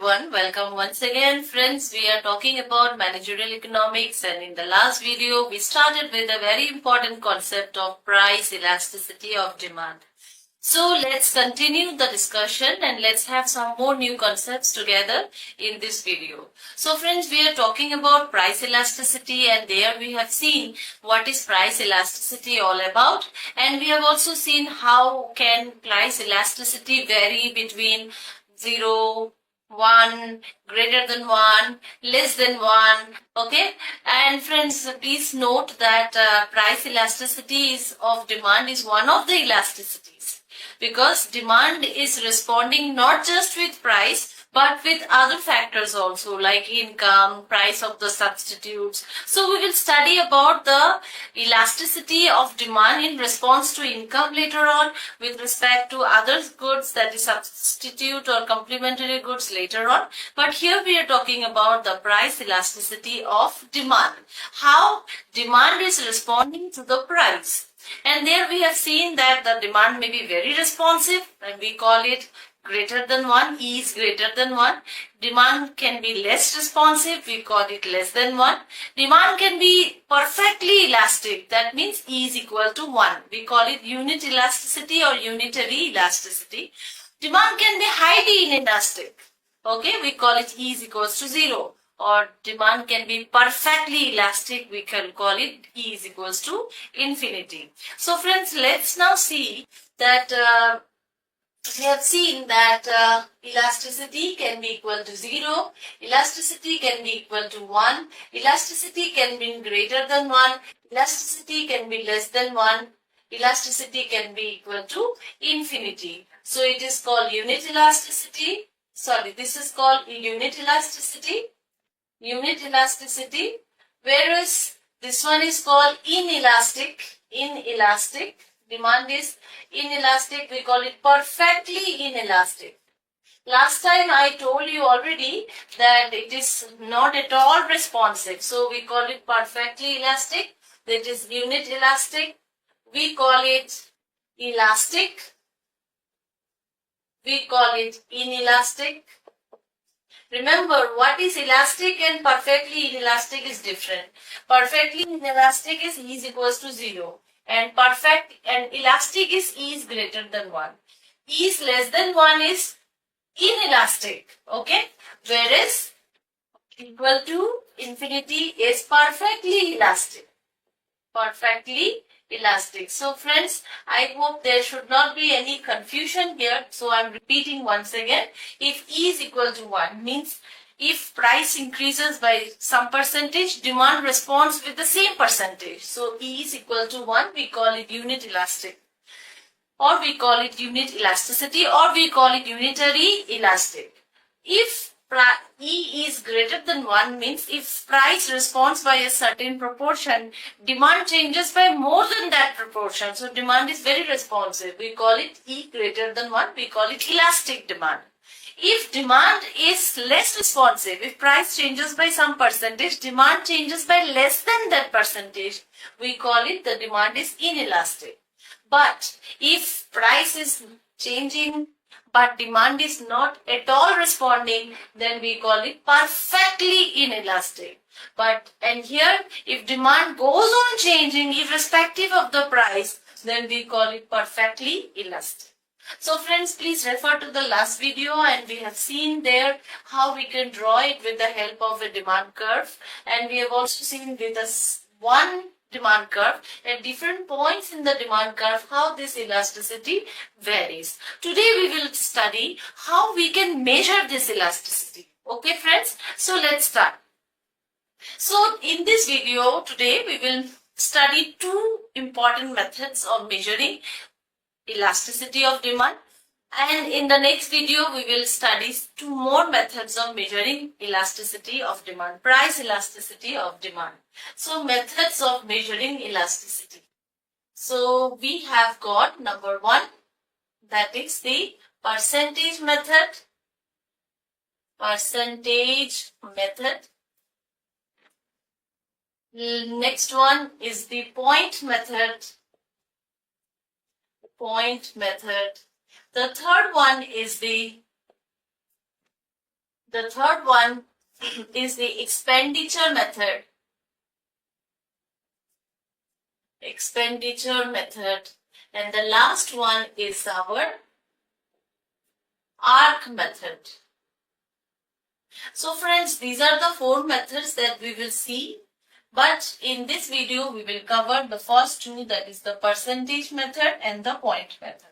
everyone, welcome once again. Friends, we are talking about managerial economics, and in the last video we started with a very important concept of price elasticity of demand. So let's continue the discussion and let's have some more new concepts together in this video. So friends, we are talking about price elasticity, and there we have seen what is price elasticity all about, and we have also seen how can price elasticity vary between 0, 1, greater than 1, less than 1. Okay, and friends, please note that price elasticity of demand is one of the elasticities, because demand is responding not just with price but with other factors also, like income, price of the substitutes. So we will study about the elasticity of demand in response to income later on, with respect to other goods, that is substitute or complementary goods, later on. But here we are talking about the price elasticity of demand, how demand is responding to the price. And there we have seen that the demand may be very responsive, and we call it greater than 1, E is greater than 1. Demand can be less responsive, we call it less than 1. Demand can be perfectly elastic, that means E is equal to 1. We call it unit elasticity or unitary elasticity. Demand can be highly inelastic, okay, we call it E is equals to 0. Or demand can be perfectly elastic, we can call it E is equals to infinity. So friends, let's now see that we have seen that elasticity can be equal to 0, elasticity can be equal to 1, elasticity can be greater than 1, elasticity can be less than 1, elasticity can be equal to infinity. So it is called unit elasticity. Sorry, this is called unit elasticity. Unit elasticity, whereas this one is called inelastic. Inelastic. Demand is inelastic. We call it perfectly inelastic. Last time I told you already that it is not at all responsive. So we call it perfectly elastic. That is unit elastic. We call it elastic. We call it inelastic. Remember, what is elastic and perfectly inelastic is different. Perfectly inelastic is E is equals to 0. And perfect and elastic is E is greater than 1. E is less than 1 is inelastic. Okay. Whereas equal to infinity is perfectly elastic. Perfectly elastic. So friends, I hope there should not be any confusion here. So I am repeating once again. If E is equal to 1 means if price increases by some percentage, demand responds with the same percentage. So E is equal to 1, we call it unit elastic, or we call it unit elasticity, or we call it unitary elastic. If E is greater than 1 means if price responds by a certain proportion, demand changes by more than that proportion. So demand is very responsive. We call it E greater than 1. We call it elastic demand. If demand is less responsive, if price changes by some percentage, demand changes by less than that percentage, we call it the demand is inelastic. But if price is changing but demand is not at all responding, then we call it perfectly inelastic. And here, if demand goes on changing irrespective of the price, then we call it perfectly elastic. So friends, please refer to the last video, and we have seen there how we can draw it with the help of a demand curve, and we have also seen with one demand curve at different points in the demand curve how this elasticity varies. Today we will study how we can measure this elasticity. Okay friends, so let's start. So in this video today we will study two important methods of measuring elasticity of demand, and in the next video we will study two more methods of measuring elasticity of demand, price elasticity of demand. So methods of measuring elasticity. So we have got number 1, that is the percentage method. Percentage method. Next one is the point method. Point method. The third one is the The third one is the expenditure method. Expenditure method. And the last one is our arc method. So friends, these are the four methods that we will see. But in this video, we will cover the first two, that is the percentage method and the point method.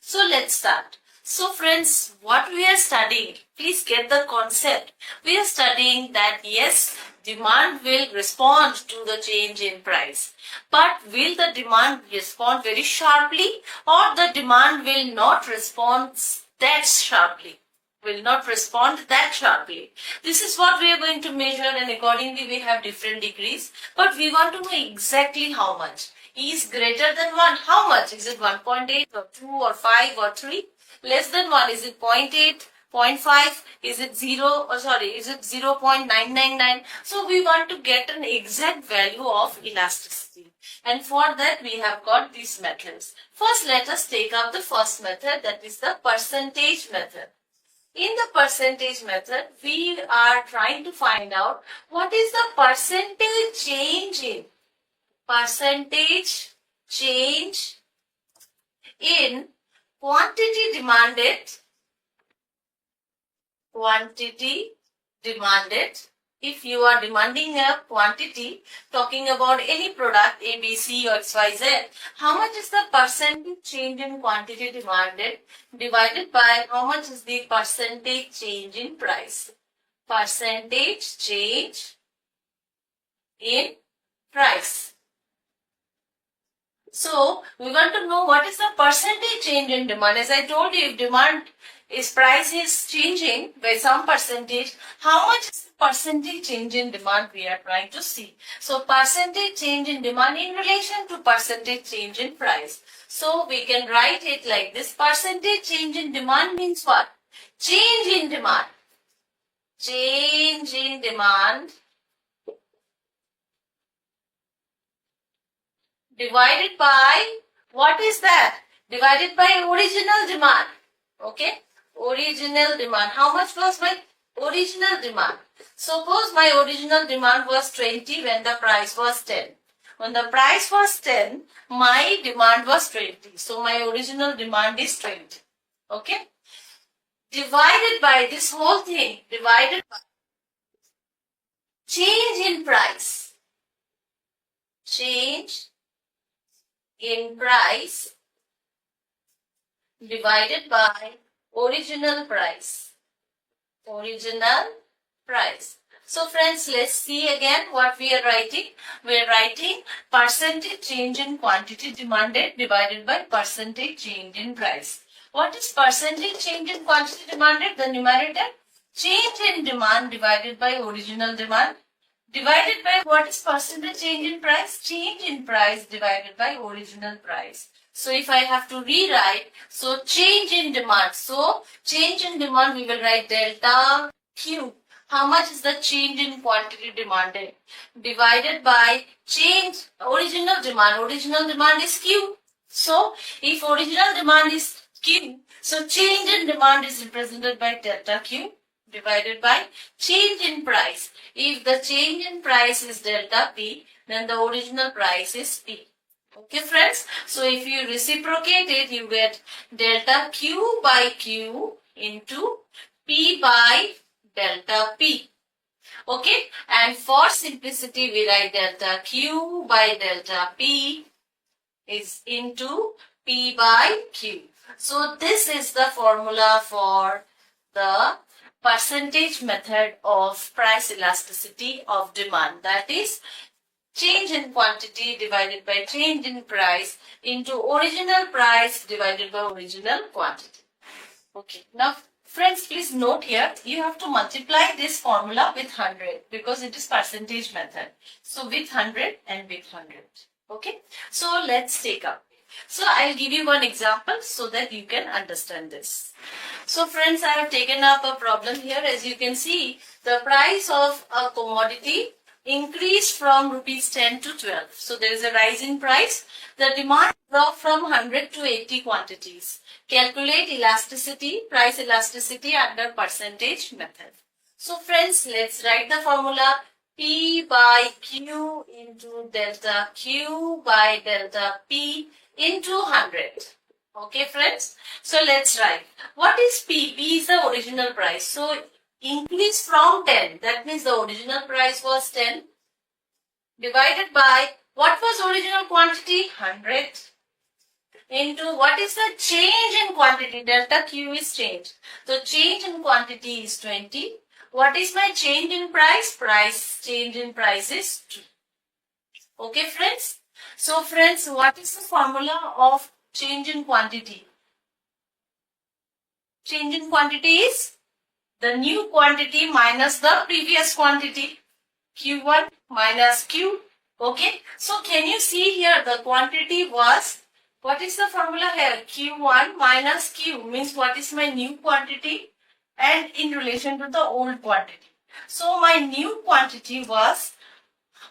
So let's start. So friends, what we are studying, please get the concept. We are studying that yes, demand will respond to the change in price. But will the demand respond very sharply, or the demand will not respond that sharply? Will not respond that sharply. This is what we are going to measure, and accordingly we have different degrees. But we want to know exactly how much. Is greater than 1, how much? Is it 1.8 or 2 or 5 or 3? Less than 1, is it 0.8, 0.5? Is it 0? Is it 0.999? So we want to get an exact value of elasticity. And for that we have got these methods. First, let us take up the first method, that is the percentage method. In the percentage method, we are trying to find out what is the percentage change in quantity demanded. If you are demanding a quantity, talking about any product A, B, C or X, Y, Z, how much is the percentage change in quantity demanded divided by how much is the percentage change in price? Percentage change in price. So, we want to know what is the percentage change in demand. As I told you, if price is changing by some percentage, how much is the percentage change in demand we are trying to see. So, percentage change in demand in relation to percentage change in price. So, we can write it like this. Percentage change in demand means what? Change in demand. Change in demand divided by, what is that? Divided by original demand. Okay? Original demand. How much was my original demand? Suppose my original demand was 20 when the price was 10. When the price was 10, my demand was 20. So my original demand is 20. Okay? Divided by this whole thing, divided by change in price. Change in price divided by original price. Original price. So friends, let's see again what we are writing. We are writing percentage change in quantity demanded divided by percentage change in price. What is percentage change in quantity demanded? The numerator. Change in demand divided by original demand divided by what is percentage change in price? Change in price divided by original price. So if I have to rewrite, so change in demand. So change in demand, we will write delta Q. How much is the change in quantity demanded? Divided by change original demand. Original demand is Q. So if original demand is Q, so change in demand is represented by delta Q divided by change in price. If the change in price is delta P, then the original price is P. Okay friends, so if you reciprocate it, you get delta Q by Q into P by delta P. Okay, and for simplicity we write delta Q by delta P is into P by Q. So this is the formula for the percentage method of price elasticity of demand, that is change in quantity divided by change in price into original price divided by original quantity. Okay, now friends, please note here, you have to multiply this formula with 100 because it is percentage method. So with 100 and with 100. Okay, so let's take up. So I'll give you one example so that you can understand this. So friends, I have taken up a problem here. As you can see, the price of a commodity increased from rupees 10 to 12. So there is a rise in price. The demand dropped from 100 to 80 quantities. Calculate elasticity, price elasticity under percentage method. So friends, let's write the formula. P by Q into delta Q by delta P into 100. Okay friends. So let's write. What is P? P is the original price. So increase from 10. That means the original price was 10 divided by what was original quantity? 100 into what is the change in quantity? Delta Q is change. So change in quantity is 20. What is my change in price? Change in price is 2. Okay friends. So friends, what is the formula of change in quantity? Change in quantity is the new quantity minus the previous quantity. Q1 minus Q. Okay. So can you see here the quantity was, what is the formula here? Q1 minus Q means what is my new quantity and in relation to the old quantity. So my new quantity was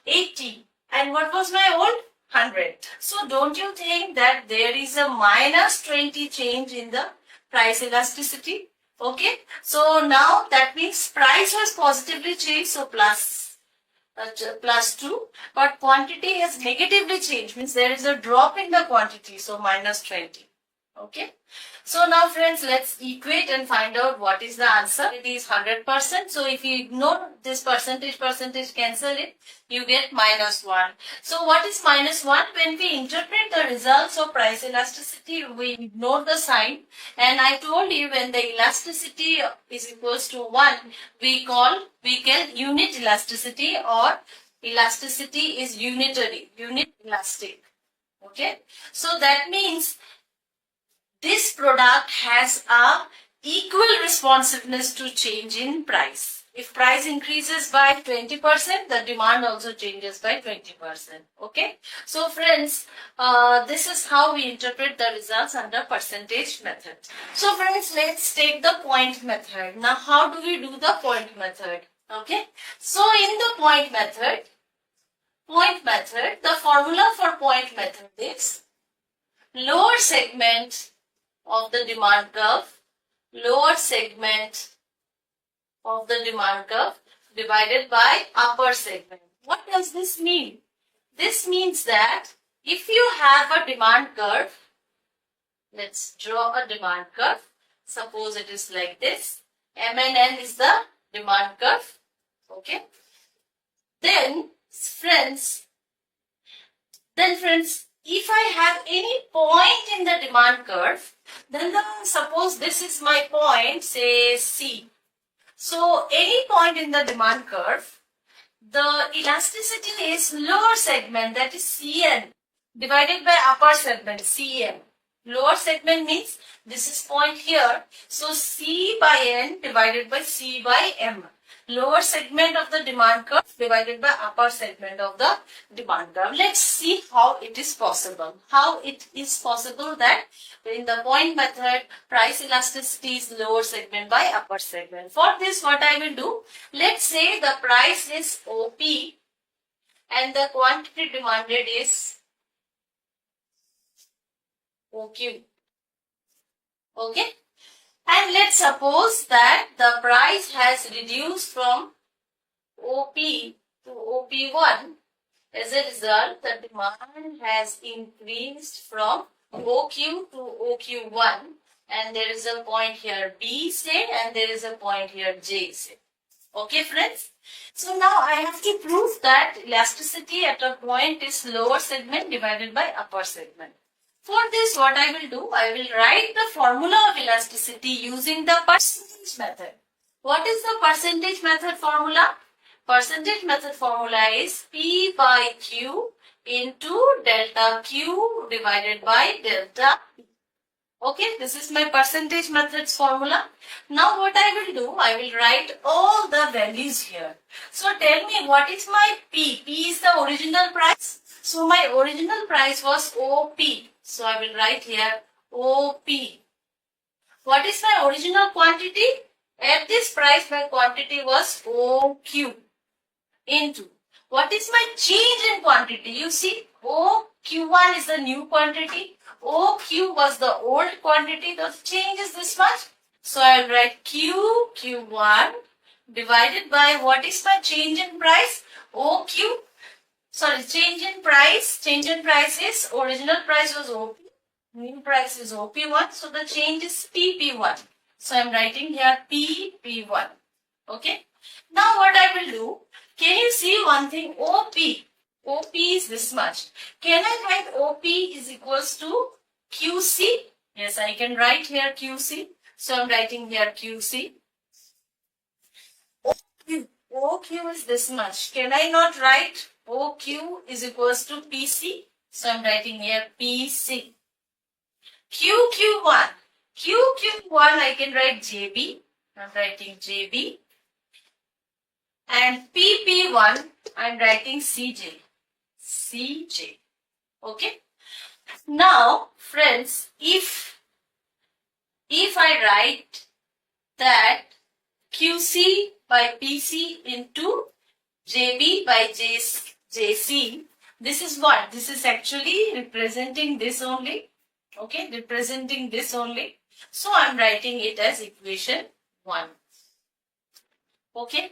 80 and what was my old? 100. So don't you think that there is a minus 20 change in the price elasticity? Okay. So now that means price has positively changed. So plus 2, but quantity has negatively changed, means there is a drop in the quantity, so minus 20. Okay. So now friends, let's equate and find out what is the answer. It is 100%. So if you ignore this percentage cancel it, you get minus 1. So what is minus 1? When we interpret the results of price elasticity, we ignore the sign. And I told you when the elasticity is equals to 1, we get unit elasticity, or elasticity is unitary, unit elastic. Okay. So that means this product has a equal responsiveness to change in price. If price increases by 20%, the demand also changes by 20%. Okay. So friends, this is how we interpret the results under percentage method. So friends, let's take the point method. Now how do we do the point method? Okay. So in the point method, the formula for point method is lower segment of the demand curve, lower segment of the demand curve divided by upper segment. What does this mean? This means that if you have a demand curve, let's draw a demand curve. Suppose it is like this. M and N is the demand curve. Okay. Then friends, if I have any point in the demand curve, then suppose this is my point, say C. So any point in the demand curve, the elasticity is lower segment, that is Cn, divided by upper segment Cm. Lower segment means this is point here. So C by N divided by C by M. Lower segment of the demand curve divided by upper segment of the demand curve. Let's see how it is possible. How it is possible that in the point method, price elasticity is lower segment by upper segment. For this, what I will do, let's say the price is OP and the quantity demanded is OQ. Okay. And let's suppose that the price has reduced from OP to OP1. As a result, the demand has increased from OQ to OQ1. And there is a point here B say, and there is a point here J say. Okay friends. So now I have to prove that elasticity at a point is lower segment divided by upper segment. For this, what I will do, I will write the formula of elasticity using the percentage method. What is the percentage method formula? Percentage method formula is P by Q into delta Q divided by delta P. Okay, this is my percentage methods formula. Now what I will do, I will write all the values here. So tell me what is my P? P is the original price. So my original price was OP. So I will write here OP. What is my original quantity? At this price my quantity was OQ into. What is my change in quantity? You see OQ1 is the new quantity. OQ was the old quantity. The change is this much. So I will write Q1 divided by what is my change in price? OQ. Sorry, change in price. Change in price is original price was OP. New price is OP1. So the change is PP1. So I am writing here PP1. Okay. Now what I will do? Can you see one thing? OP. OP is this much. Can I write OP is equals to QC? Yes, I can write here QC. So I am writing here QC. OQ is this much. Can I not write OQ is equals to PC? So I am writing here PC. QQ1. QQ1 I can write JB. I am writing JB. And PP1 I am writing CJ. CJ. Okay. Now friends, if I write that QC by PC into JB by JC, this is what? This is actually representing this only. Okay, representing this only. So I am writing it as equation 1. Okay.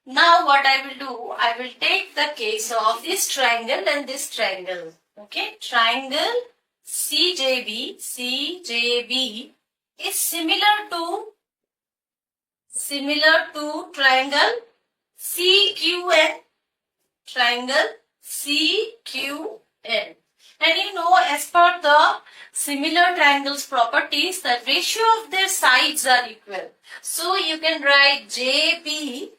Now what I will do, I will take the case of this triangle and this triangle. Okay, triangle CJB is similar to triangle CQN. Triangle CQN. And you know, as per the similar triangles properties, the ratio of their sides are equal. So you can write JB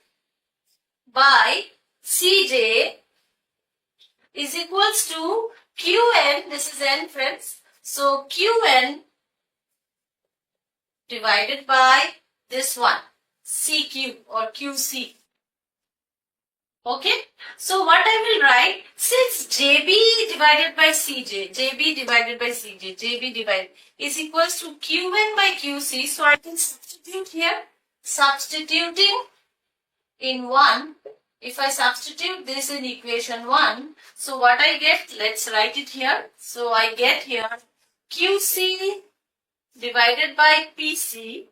by CJ is equals to QN. This is N, friends. So QN divided by this one, CQ or QC. Okay. So what I will write, since JB divided by CJ, JB divided is equals to QN by QC. So I can substitute here. Substituting in 1. If I substitute this in equation 1, so what I get, let's write it here. So I get here QC divided by PC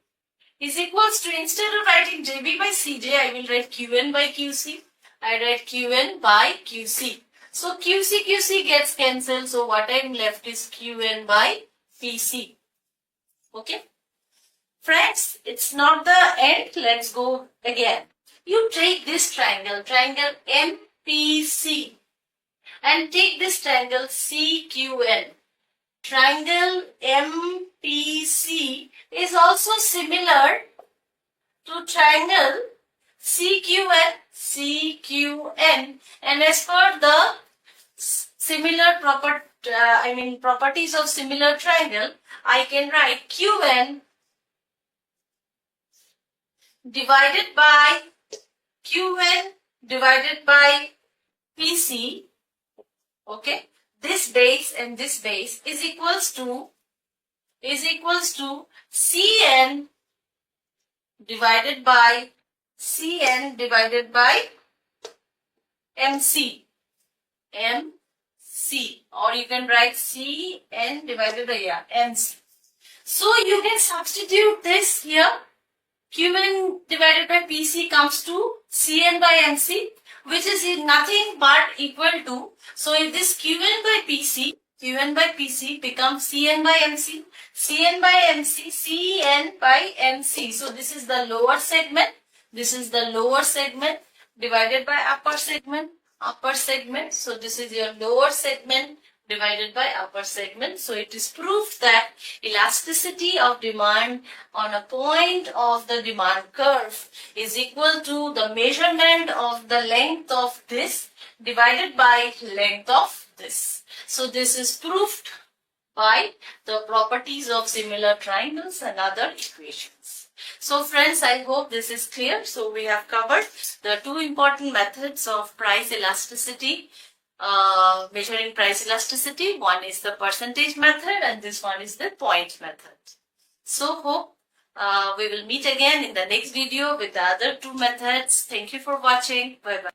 is equals to, instead of writing JB by CJ, I will write QN by QC. I write QN by QC. So QC gets cancelled. So what I am left is QN by PC. Okay. Friends, it's not the end. Let's go again. You take this triangle MPC, and take this triangle CQN. Triangle MPC is also similar to triangle CQN, and as per the similar properties of similar triangle, I can write QN divided by PC. Okay, this base and this base is equals to CN divided by MC, or you can write CN divided by MC. So you can substitute this here. QN divided by PC comes to CN by MC, which is nothing but equal to, so if this QN by PC becomes CN by MC, CN by MC, CN by MC. So this is the lower segment, divided by upper segment. So this is your lower segment divided by upper segment. So it is proof that elasticity of demand on a point of the demand curve is equal to the measurement of the length of this divided by length of this. So this is proved by the properties of similar triangles and other equations. So friends, I hope this is clear. So we have covered the two important methods of price elasticity, measuring price elasticity. One is the percentage method and this one is the point method. So hope we will meet again in the next video with the other two methods. Thank you for watching. Bye bye.